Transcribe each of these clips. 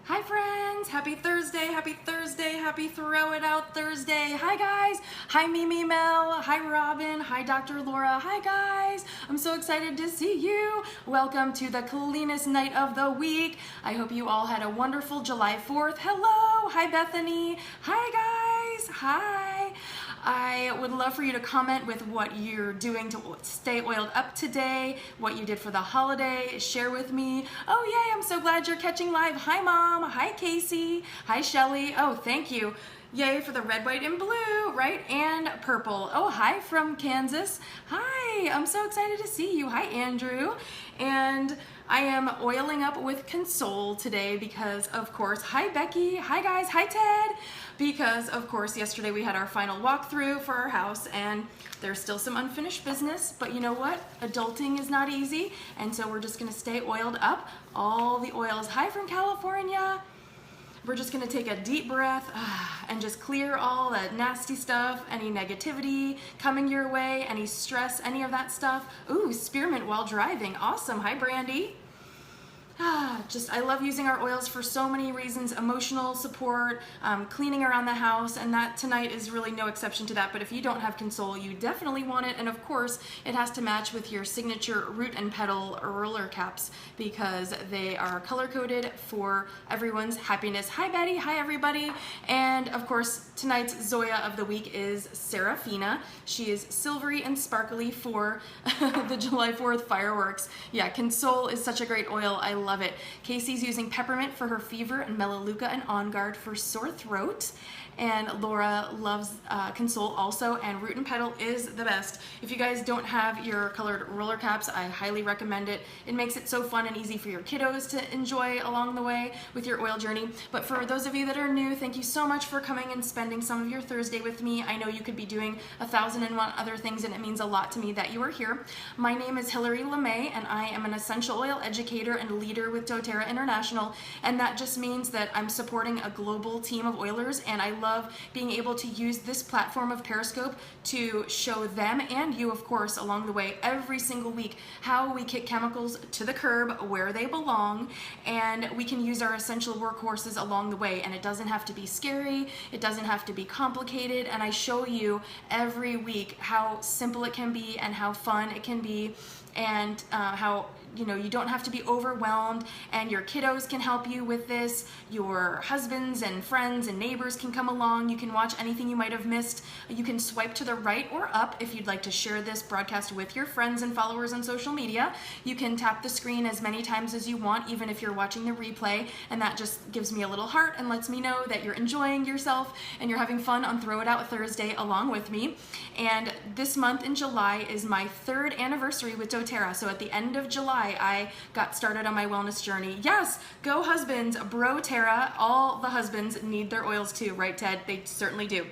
Hi friends, happy Thursday, happy Throw It Out Thursday. Hi guys, hi Mimi Mel, hi Robin, hi Dr. Laura, hi guys. I'm so excited to see you. Welcome to the cleanest night of the week. I hope you all had a wonderful July 4th. Hello, hi Bethany, hi guys, hi. I would love for you to comment with what you're doing to stay oiled up today, what you did for the holiday, share with me. Oh yay, I'm so glad you're catching live. Hi Mom, hi Casey, hi Shelly. Oh, thank you. Yay for the red, white, and blue, right? And purple. Oh, hi from Kansas. Hi, I'm so excited to see you. Hi Andrew. And I am oiling up with Console today because, of course, hi Becky, hi guys, hi Ted, because, of course, yesterday we had our final walkthrough for our house and there's still some unfinished business, but you know what? Adulting is not easy, and so we're just gonna stay oiled up. All the oils. Hi from California. We're just gonna take a deep breath and just clear all that nasty stuff, any negativity coming your way, any stress, any of that stuff. Ooh, spearmint while driving. Awesome. Hi, Brandy. I love using our oils for so many reasons: emotional support, cleaning around the house, and that tonight is really no exception to that. But if you don't have Console, you definitely want it, and of course it has to match with your signature root and petal roller caps because they are color coded for everyone's happiness. Hi Betty, hi everybody, and of course tonight's Zoya of the week is Serafina. She is silvery and sparkly for the July 4th fireworks. Yeah, Console is such a great oil. I love it. Casey's using peppermint for her fever and melaleuca and On Guard for sore throat. And Laura loves Console also, and Root and Petal is the best. If you guys don't have your colored roller caps, I highly recommend it. It makes it so fun and easy for your kiddos to enjoy along the way with your oil journey. But for those of you that are new, thank you so much for coming and spending some of your Thursday with me. I know you could be doing 1,001 other things, and it means a lot to me that you are here. My name is Hilary LeMay, and I am an essential oil educator and leader with doTERRA International, and that just means that I'm supporting a global team of oilers, and I love being able to use this platform of Periscope to show them and you, of course, along the way every single week how we kick chemicals to the curb where they belong, and we can use our essential workhorses along the way, and it doesn't have to be scary, it doesn't have to be complicated, and I show you every week how simple it can be and how fun it can be, and how you don't have to be overwhelmed, and your kiddos can help you with this. Your husbands and friends and neighbors can come along. You can watch anything you might have missed. You can swipe to the right or up if you'd like to share this broadcast with your friends and followers on social media. You can tap the screen as many times as you want, even if you're watching the replay, and that just gives me a little heart and lets me know that you're enjoying yourself and you're having fun on Throw It Out Thursday along with me. And this month in July is my 3rd anniversary with doTERRA, so at the end of July I got started on my wellness journey. Yes, go husbands, bro Terra. All the husbands need their oils too, right Ted? They certainly do.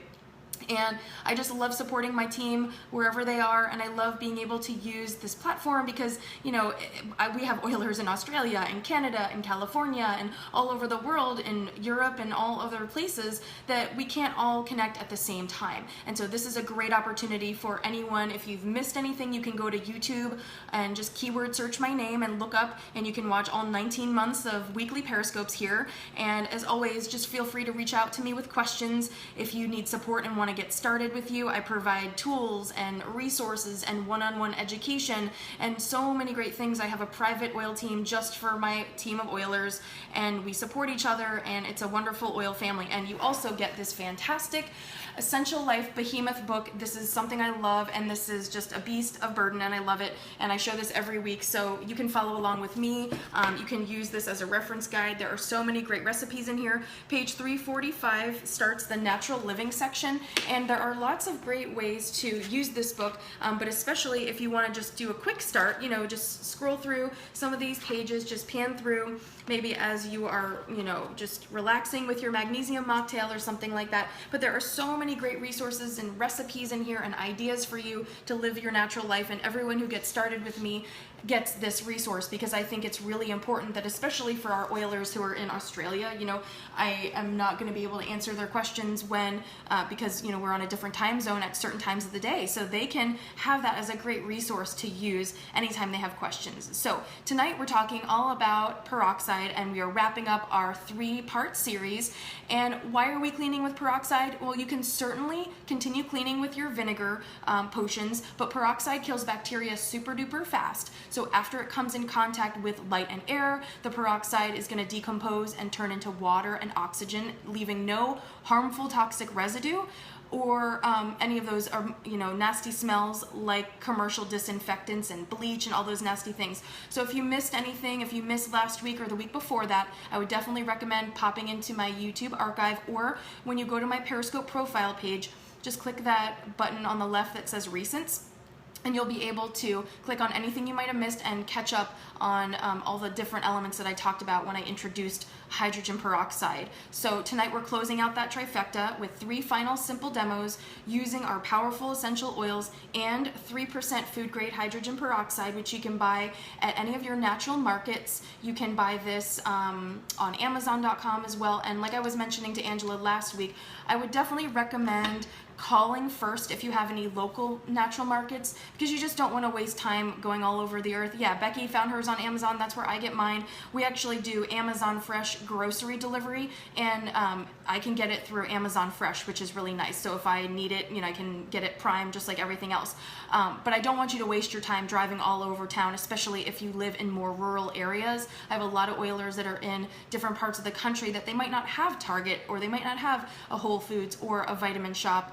And I just love supporting my team wherever they are, and I love being able to use this platform because, we have oilers in Australia and Canada and California and all over the world, in Europe and all other places, that we can't all connect at the same time. And so this is a great opportunity for anyone. If you've missed anything, you can go to YouTube and just keyword search my name and look up, and you can watch all 19 months of weekly Periscopes here. And as always, just feel free to reach out to me with questions if you need support and want to get started with you. I provide tools and resources and one-on-one education and so many great things. I have a private oil team just for my team of oilers, and we support each other, and it's a wonderful oil family. And you also get this fantastic Essential Life Behemoth book. This is something I love, and this is just a beast of burden, and I love it, and I show this every week, so you can follow along with me. You can use this as a reference guide. There are so many great recipes in here. Page 345 starts the natural living section, and there are lots of great ways to use this book, but especially if you want to just do a quick start, just scroll through some of these pages, just pan through, maybe as you are, just relaxing with your magnesium mocktail or something like that. But there are so many great resources and recipes in here and ideas for you to live your natural life, and everyone who gets started with me gets this resource, because I think it's really important that, especially for our oilers who are in Australia, you know, I am not going to be able to answer their questions when because, you know, we're on a different time zone at certain times of the day, so they can have that as a great resource to use anytime they have questions. So tonight we're talking all about peroxide, and we are wrapping up our 3-part series. And why are we cleaning with peroxide? Well, you can certainly continue cleaning with your vinegar potions, but peroxide kills bacteria super duper fast. So after it comes in contact with light and air, the peroxide is going to decompose and turn into water and oxygen, leaving no harmful toxic residue or any of those, you know, nasty smells like commercial disinfectants and bleach and all those nasty things. So if you missed anything, if you missed last week or the week before that, I would definitely recommend popping into my YouTube archive, or when you go to my Periscope profile page, just click that button on the left that says Recents, and you'll be able to click on anything you might have missed and catch up on all the different elements that I talked about when I introduced hydrogen peroxide. So tonight we're closing out that trifecta with 3 final simple demos using our powerful essential oils and 3% food grade hydrogen peroxide, which you can buy at any of your natural markets. You can buy this on Amazon.com as well. And like I was mentioning to Angela last week, I would definitely recommend calling first if you have any local natural markets, because you just don't want to waste time going all over the earth. Yeah, Becky found hers on Amazon. That's where I get mine. We actually do Amazon Fresh grocery delivery, and I can get it through Amazon Fresh, which is really nice. So if I need it, you know, I can get it primed just like everything else. But I don't want you to waste your time driving all over town, especially if you live in more rural areas. I have a lot of oilers that are in different parts of the country that they might not have Target, or they might not have a Whole Foods or a vitamin shop,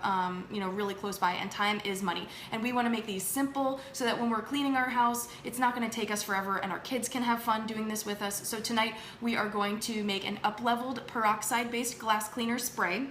you know, really close by, and time is money. And we want to make these simple so that when we're cleaning our house, it's not going to take us forever, and our kids can have fun doing this with us. So tonight we are going to make an up-leveled peroxide-based glass cleaner spray,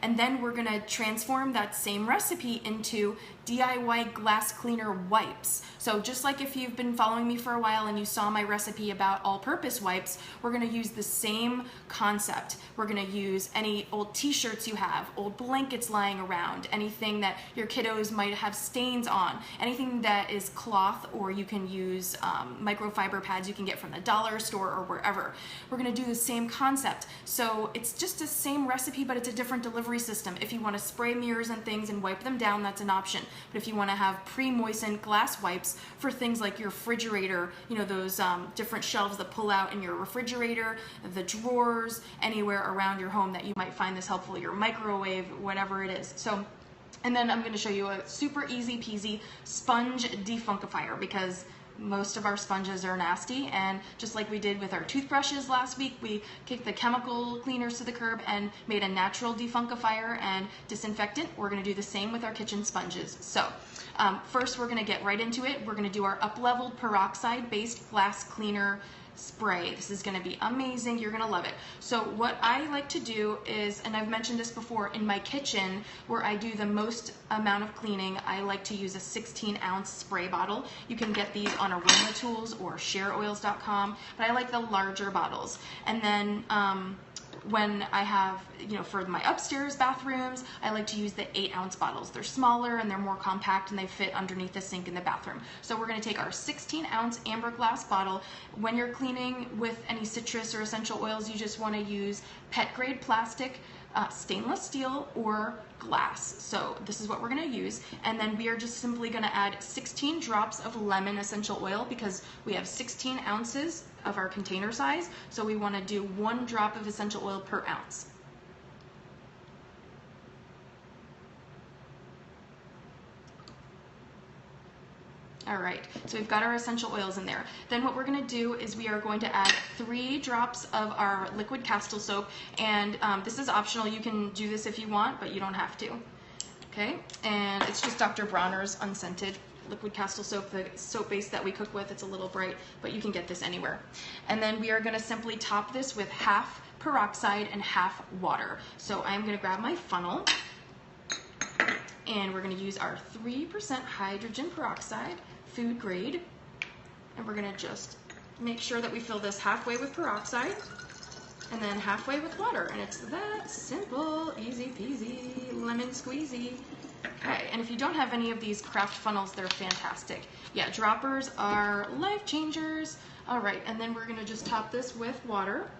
and then we're going to transform that same recipe into DIY glass cleaner wipes. So just like if you've been following me for a while and you saw my recipe about all-purpose wipes, we're going to use the same concept. We're going to use any old t-shirts you have, old blankets lying around, anything that your kiddos might have stains on, anything that is cloth, or you can use microfiber pads you can get from the dollar store or wherever. We're going to do the same concept. So it's just the same recipe, but it's a different delivery system. If you want to spray mirrors and things and wipe them down, that's an option. But if you want to have pre-moistened glass wipes for things like your refrigerator, you know, those different shelves that pull out in your refrigerator, the drawers, anywhere around your home that you might find this helpful, your microwave, whatever it is. So, and then I'm going to show you a super easy peasy sponge defunkifier, because most of our sponges are nasty, and just like we did with our toothbrushes last week, we kicked the chemical cleaners to the curb and made a natural defunkifier and disinfectant. We're going to do the same with our kitchen sponges. So first we're going to get right into it. We're going to do our up-leveled peroxide-based glass cleaner spray. This is going to be amazing. You're going to love it. So what I like to do is, and I've mentioned this before, in my kitchen where I do the most amount of cleaning, I like to use a 16-ounce spray bottle. You can get these on Aroma Tools or shareoils.com, but I like the larger bottles. And then when I have, you know, for my upstairs bathrooms, I like to use the 8-ounce bottles. They're smaller and they're more compact, and they fit underneath the sink in the bathroom. So we're going to take our 16-ounce amber glass bottle. When you're cleaning with any citrus or essential oils, you just want to use pet grade plastic, stainless steel, or glass. So this is what we're going to use. And then we are just simply going to add 16 drops of lemon essential oil, because we have 16 ounces of our container size. So we want to do 1 drop of essential oil per ounce. All right, so we've got our essential oils in there. Then what we're going to do is we are going to add 3 drops of our liquid Castile soap, and this is optional. You can do this if you want, but you don't have to. Okay, and it's just Dr. Bronner's unscented liquid Castile soap, the soap base that we cook with. It's a little bright, but you can get this anywhere. And then we are going to simply top this with half peroxide and half water. So I'm going to grab my funnel, and we're going to use our 3% hydrogen peroxide, food grade, and we're going to just make sure that we fill this halfway with peroxide. and then halfway with water, and it's that simple, easy peasy, lemon squeezy. Okay, and if you don't have any of these craft funnels, they're fantastic. Yeah, droppers are life changers. All right, and then we're gonna just top this with water.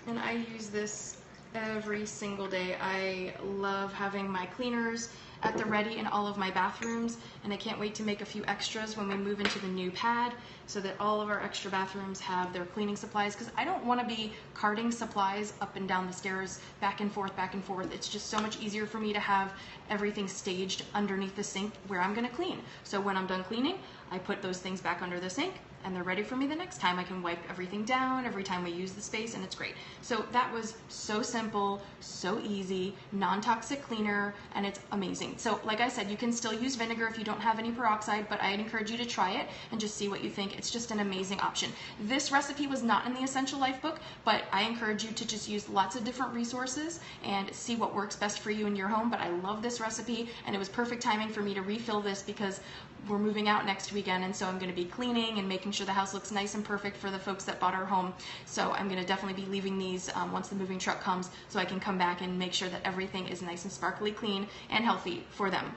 And I use this every single day. I love having my cleaners at the ready in all of my bathrooms, and I can't wait to make a few extras when we move into the new pad so that all of our extra bathrooms have their cleaning supplies, because I don't want to be carting supplies up and down the stairs back and forth, back and forth. It's just so much easier for me to have everything staged underneath the sink where I'm going to clean. So when I'm done cleaning, I put those things back under the sink, and they're ready for me the next time. I can wipe everything down every time we use the space, and it's great. So that was so simple, so easy, non-toxic cleaner, and it's amazing. So like I said, you can still use vinegar if you don't have any peroxide, but I'd encourage you to try it and just see what you think. It's just an amazing option. This recipe was not in the Essential Life book, but I encourage you to just use lots of different resources and see what works best for you in your home. But I love this recipe, and it was perfect timing for me to refill this because we're moving out next weekend, and so I'm going to be cleaning and making sure the house looks nice and perfect for the folks that bought our home. So I'm going to definitely be leaving these once the moving truck comes, so I can come back and make sure that everything is nice and sparkly clean and healthy for them.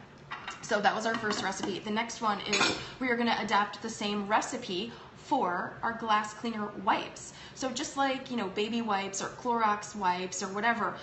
So that was our first recipe. The next one is we are going to adapt the same recipe for our glass cleaner wipes. So just like, you know, baby wipes or Clorox wipes or whatever,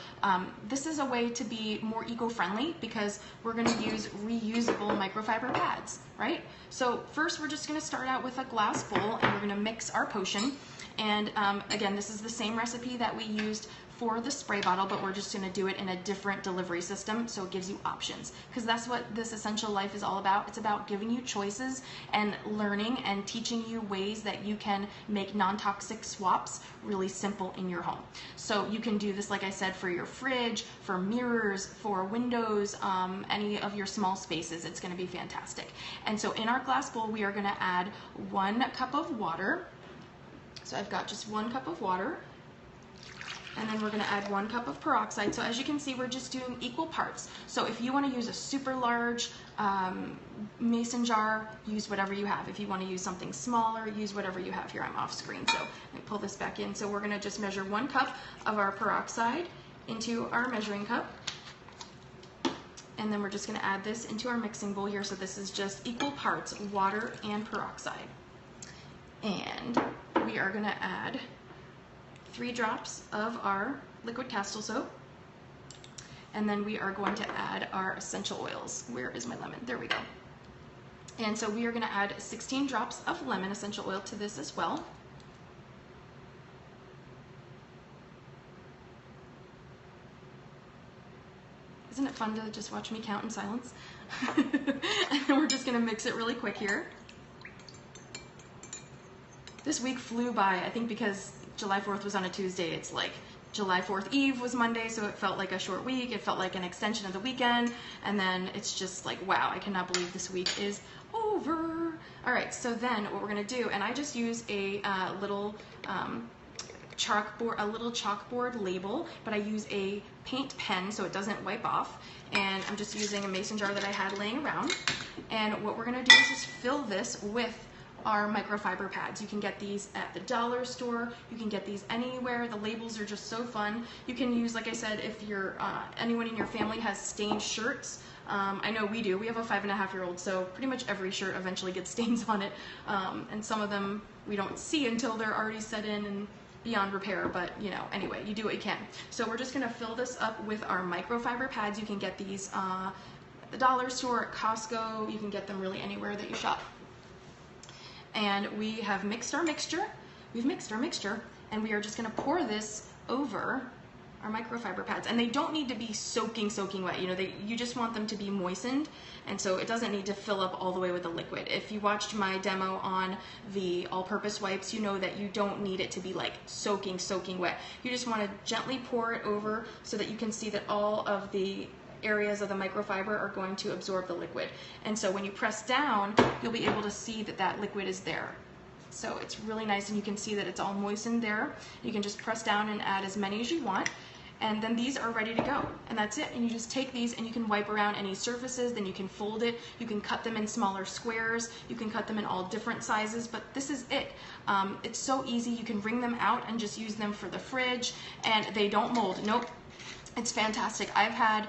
this is a way to be more eco-friendly because we're going to use reusable microfiber pads, right? So first we're just going to start out with a glass bowl, and we're going to mix our potion. And again, this is the same recipe that we used for the spray bottle, but we're just going to do it in a different delivery system, so it gives you options, because that's what this Essential Life is all about. It's about giving you choices and learning and teaching you ways that you can make non-toxic swaps really simple in your home. So you can do this, like I said, for your fridge, for mirrors, for windows, any of your small spaces. It's going to be fantastic. And so in our glass bowl, we are going to add 1 cup of water. So I've got just 1 cup of water. And then we're going to add 1 cup of peroxide. So as you can see, we're just doing equal parts. So if you want to use a super large mason jar, use whatever you have. If you want to use something smaller, use whatever you have. Here, I'm off screen, so let me pull this back in. So we're going to just measure 1 cup of our peroxide into our measuring cup. And then we're just going to add this into our mixing bowl here. So this is just equal parts water and peroxide. And we are going to add 3 drops of our liquid castile soap, and then we are going to add our essential oils. Where is my lemon? There we go. And so we are going to add 16 drops of lemon essential oil to this as well. Isn't it fun to just watch me count in silence? And then we're just going to mix it really quick here. This week flew by, I think because July 4th was on a Tuesday. It's like July 4th Eve was Monday, so it felt like a short week. It felt like an extension of the weekend, and then it's just like, wow, I cannot believe this week is over. All right, so then what we're gonna do, and I just use a little chalkboard label, but I use a paint pen so it doesn't wipe off, and I'm just using a mason jar that I had laying around. And what we're gonna do is just fill this with our microfiber pads. You can get these at the dollar store. You can get these anywhere. The labels are just so fun. You can use, like I said, if you're anyone in your family has stained shirts. I know we do. We have a 5.5-year-old, so pretty much every shirt eventually gets stains on it. And some of them we don't see until they're already set in and beyond repair, but you know, anyway, you do what you can. So we're just gonna fill this up with our microfiber pads. You can get these at the dollar store, at Costco. You can get them really anywhere that you shop. And we have mixed our mixture. We've mixed our mixture, and we are just gonna pour this over our microfiber pads. And they don't need to be soaking wet. You know, you just want them to be moistened, and so it doesn't need to fill up all the way with the liquid. If you watched my demo on the all-purpose wipes, you know that you don't need it to be like soaking wet. You just wanna gently pour it over so that you can see that all of the areas of the microfiber are going to absorb the liquid. And so when you press down, you'll be able to see that that liquid is there. So it's really nice, and you can see that it's all moistened there. You can just press down and add as many as you want. and then these are ready to go, and that's it. And you just take these and you can wipe around any surfaces, then you can fold it, you can cut them in smaller squares, you can cut them in all different sizes, but this is it. It's so easy. You can wring them out and just use them for the fridge, and they don't mold. Nope. It's fantastic. I've had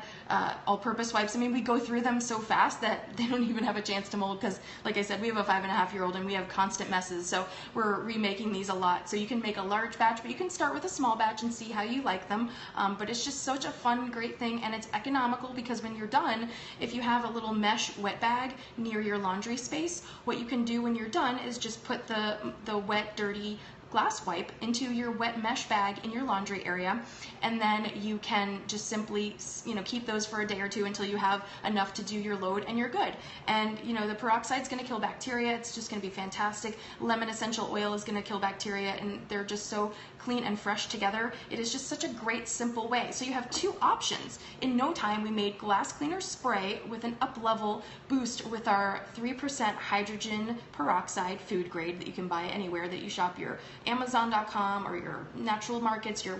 all-purpose wipes. I mean, we go through them so fast that they don't even have a chance to mold because, like I said, we have a 5.5-year-old and we have constant messes, so we're remaking these a lot. So you can make a large batch, but you can start with a small batch and see how you like them. But it's just such a fun, great thing, and it's economical because when you're done, if you have a little mesh wet bag near your laundry space, what you can do when you're done is just put the wet, dirty glass wipe into your wet mesh bag in your laundry area, and then you can just simply, keep those for a day or two until you have enough to do your load, and you're good. And the peroxide is going to kill bacteria. It's just going to be fantastic. Lemon essential oil is going to kill bacteria, and they're just so clean and fresh together. It is just such a great, simple way. So you have two options. In no time, we made glass cleaner spray with an up-level boost with our 3% hydrogen peroxide, food grade, that you can buy anywhere that you shop, your Amazon.com or your natural markets, your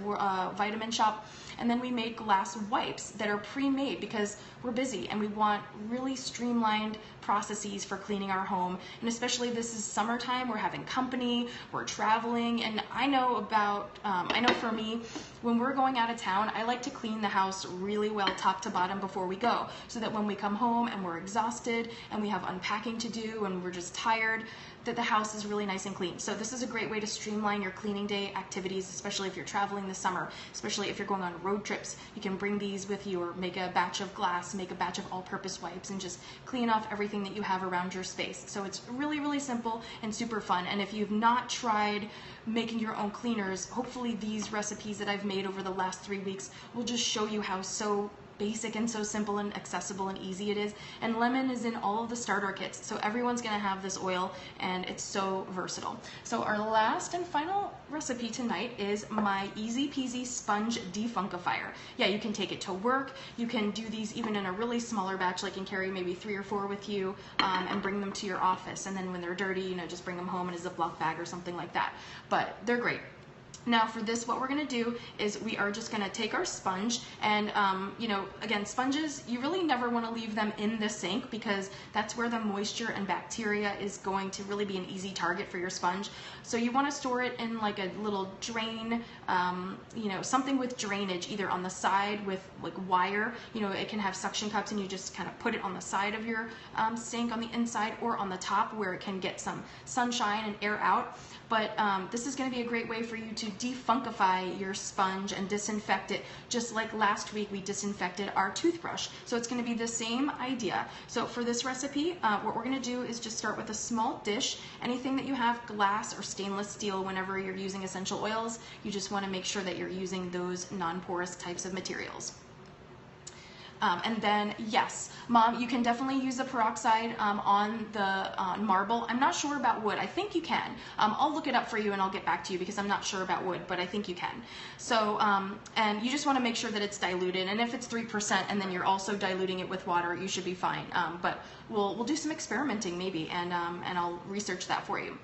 vitamin shop. And then we made glass wipes that are pre-made because we're busy and we want really streamlined processes for cleaning our home. And especially this is summertime, we're having company, we're traveling, and I know for me, when we're going out of town, I like to clean the house really well top to bottom before we go, so that when we come home and we're exhausted and we have unpacking to do and we're just tired, that the house is really nice and clean. So this is a great way to streamline your cleaning day activities, especially if you're traveling this summer, especially if you're going on road trips. You can bring these with you or make a batch of glass, make a batch of all-purpose wipes, and just clean off everything that you have around your space. So it's really, really simple and super fun. And if you've not tried making your own cleaners, hopefully these recipes that I've made over the last 3 weeks will just show you how so basic and so simple and accessible and easy it is. And lemon is in all of the starter kits, so everyone's gonna have this oil, and it's so versatile. So our last and final recipe tonight is my easy peasy sponge defunkifier. Yeah, you can take it to work. You can do these even in a really smaller batch, like you can carry maybe 3 or 4 with you, and bring them to your office. And then when they're dirty, just bring them home in a Ziploc bag or something like that. But they're great. Now for this, what we're going to do is we are just going to take our sponge and, again, sponges, you really never want to leave them in the sink because that's where the moisture and bacteria is going to really be an easy target for your sponge. So you want to store it in like a little drain, something with drainage, either on the side with like wire, it can have suction cups and you just kind of put it on the side of your sink on the inside, or on the top where it can get some sunshine and air out. But this is going to be a great way for you to defunkify your sponge and disinfect it, just like last week we disinfected our toothbrush. So it's going to be the same idea. So for this recipe, what we're going to do is just start with a small dish. Anything that you have glass or stainless steel, whenever you're using essential oils, you just want to make sure that you're using those non-porous types of materials. And then, yes, Mom, you can definitely use the peroxide on the marble. I'm not sure about wood. I think you can. I'll look it up for you and I'll get back to you because I'm not sure about wood, but I think you can. So, and you just want to make sure that it's diluted. And if it's 3% and then you're also diluting it with water, you should be fine. But we'll do some experimenting maybe, and I'll research that for you.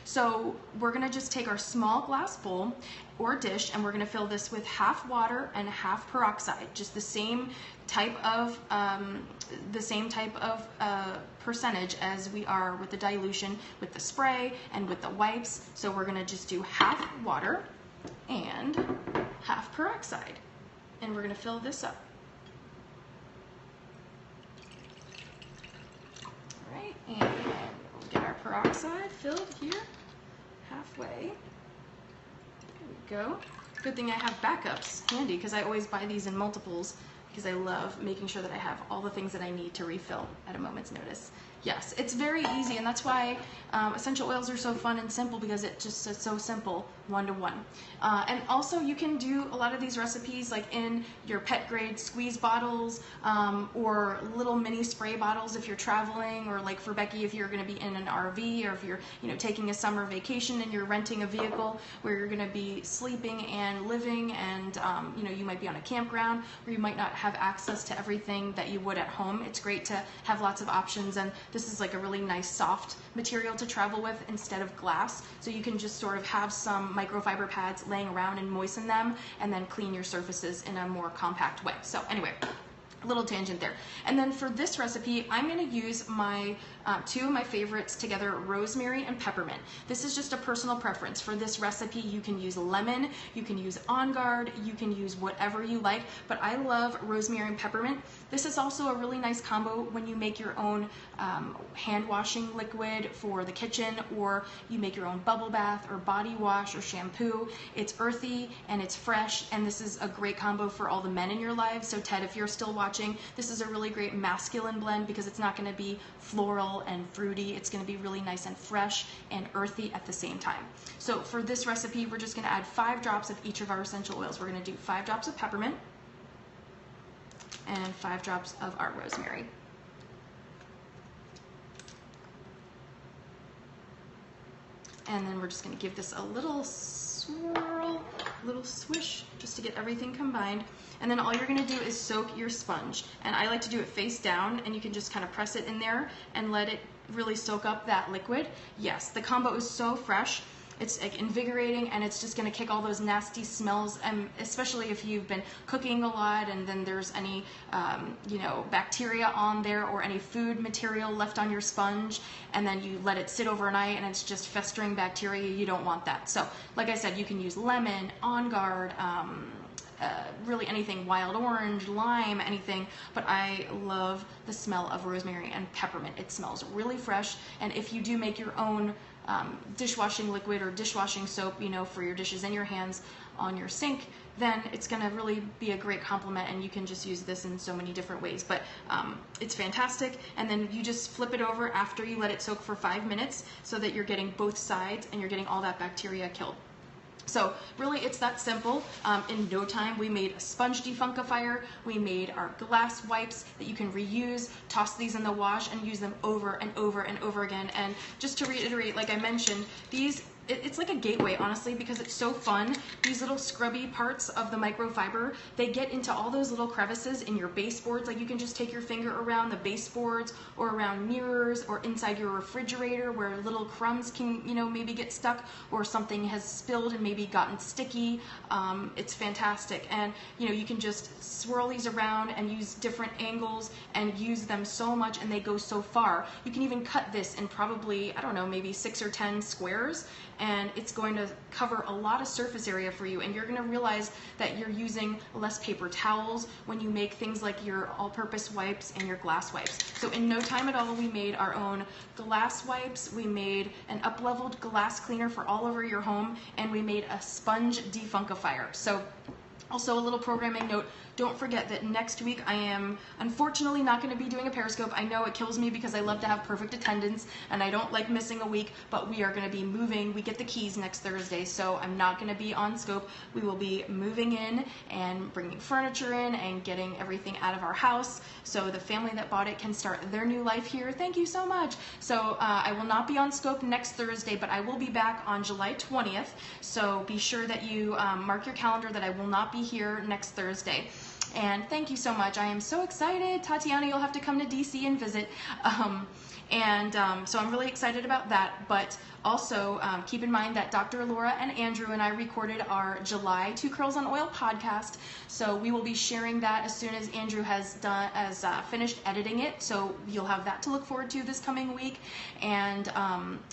So we're going to just take our small glass bowl or dish, and we're going to fill this with half water and half peroxide, just the same type of percentage as we are with the dilution with the spray and with the wipes. So we're going to just do half water and half peroxide, and we're going to fill this up. All right, and we'll get our peroxide filled here halfway. There we go. Good thing I have backups handy because I always buy these in multiples because I love making sure that I have all the things that I need to refill at a moment's notice. Yes, it's very easy, and that's why essential oils are so fun and simple, because it's so simple, one-to-one. And also you can do a lot of these recipes like in your pet grade squeeze bottles, or little mini spray bottles if you're traveling, or like for Becky if you're going to be in an RV, or if you're taking a summer vacation and you're renting a vehicle where you're going to be sleeping and living, and you might be on a campground where you might not have access to everything that you would at home. It's great to have lots of options, and This is like a really nice soft material to travel with instead of glass. So you can just sort of have some microfiber pads laying around and moisten them and then clean your surfaces in a more compact way. So anyway, little tangent there. And then for this recipe, I'm going to use my two of my favorites together, rosemary and peppermint. This is just a personal preference. For this recipe, you can use lemon, you can use On Guard, you can use whatever you like, but I love rosemary and peppermint. This is also a really nice combo when you make your own hand washing liquid for the kitchen, or you make your own bubble bath or body wash or shampoo. It's earthy and it's fresh, and this is a great combo for all the men in your lives. So Ted, if you're still watching, this is a really great masculine blend because it's not going to be floral and fruity. It's going to be really nice and fresh and earthy at the same time. So for this recipe, we're just going to add 5 drops of each of our essential oils. We're going to do 5 drops of peppermint and 5 drops of our rosemary. And then we're just going to give this a little swirl, a little swish, just to get everything combined. And then all you're going to do is soak your sponge. And I like to do it face down, and you can just kind of press it in there and let it really soak up that liquid. Yes, the combo is so fresh. It's like invigorating, and it's just going to kick all those nasty smells, and especially if you've been cooking a lot and then there's any you know, bacteria on there or any food material left on your sponge, and then you let it sit overnight and it's just festering bacteria. You don't want that. So like I said, you can use lemon, On Guard, really anything, wild orange, lime, anything, but I love the smell of rosemary and peppermint. It smells really fresh, and if you do make your own dishwashing liquid or dishwashing soap, you know, for your dishes and your hands on your sink, then it's going to really be a great complement, and you can just use this in so many different ways. But it's fantastic, and then you just flip it over after you let it soak for 5 minutes so that you're getting both sides and you're getting all that bacteria killed. So really, it's that simple. In no time, we made a sponge defunkifier. We made our glass wipes that you can reuse, toss these in the wash, and use them over and over and over again. And just to reiterate, like I mentioned, these, it's like a gateway, honestly, because it's so fun. These little scrubby parts of the microfiber, they get into all those little crevices in your baseboards. Like you can just take your finger around the baseboards or around mirrors or inside your refrigerator where little crumbs can, you know, maybe get stuck, or something has spilled and maybe gotten sticky. It's fantastic. And, you know, you can just swirl these around and use different angles and use them so much, and they go so far. You can even cut this in probably, I don't know, maybe 6 or 10 squares, and it's going to cover a lot of surface area for you, and you're going to realize that you're using less paper towels when you make things like your all-purpose wipes and your glass wipes. So in no time at all, we made our own glass wipes, we made an up-leveled glass cleaner for all over your home, and we made a sponge defunkifier. So also a little programming note, don't forget that next week I am unfortunately not going to be doing a Periscope. I know it kills me because I love to have perfect attendance and I don't like missing a week, but we are going to be moving. We get the keys next Thursday, so I'm not going to be on Scope. We will be moving in and bringing furniture in and getting everything out of our house so the family that bought it can start their new life here. Thank you so much. So I will not be on Scope next Thursday, but I will be back on July 20th. So be sure that you mark your calendar that I will not be here next Thursday. And thank you so much. I am so excited. Tatiana, you'll have to come to DC and visit. So I'm really excited about that. But also keep in mind that Dr. Laura and Andrew and I recorded our July 2 Curls on Oil podcast. So we will be sharing that as soon as Andrew has finished editing it. So you'll have that to look forward to this coming week. And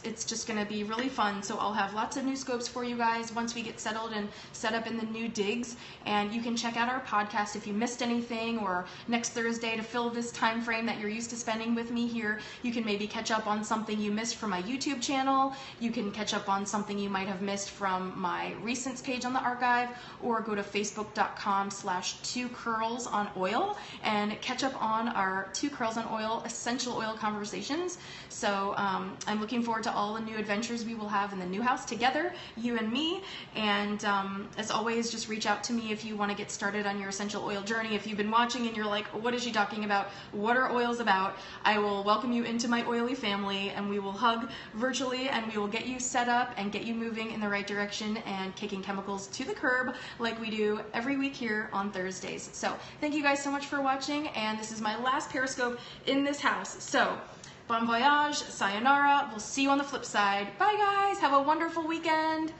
it's just going to be really fun. So I'll have lots of new scopes for you guys once we get settled and set up in the new digs. And you can check out our podcast if you missed anything, or next Thursday to fill this time frame that you're used to spending with me here. You can maybe catch up on something you missed from my YouTube channel. You can catch up on something you might have missed from my recents page on the archive, or go to facebook.com/2curlsonoil and catch up on our 2 Curls on Oil essential oil conversations. So I'm looking forward to all the new adventures we will have in the new house together, you and me. And as always, just reach out to me if you want to get started on your essential oil journey. If you've been watching and you're like, what is she talking about? What are oils about? I will welcome you into my oily family, and we will hug virtually, and we will get you set up and get you moving in the right direction and kicking chemicals to the curb like we do every week here on Thursdays. So thank you guys so much for watching, and this is my last Periscope in this house. So Bon voyage, sayonara. We'll see you on the flip side. Bye guys, have a wonderful weekend.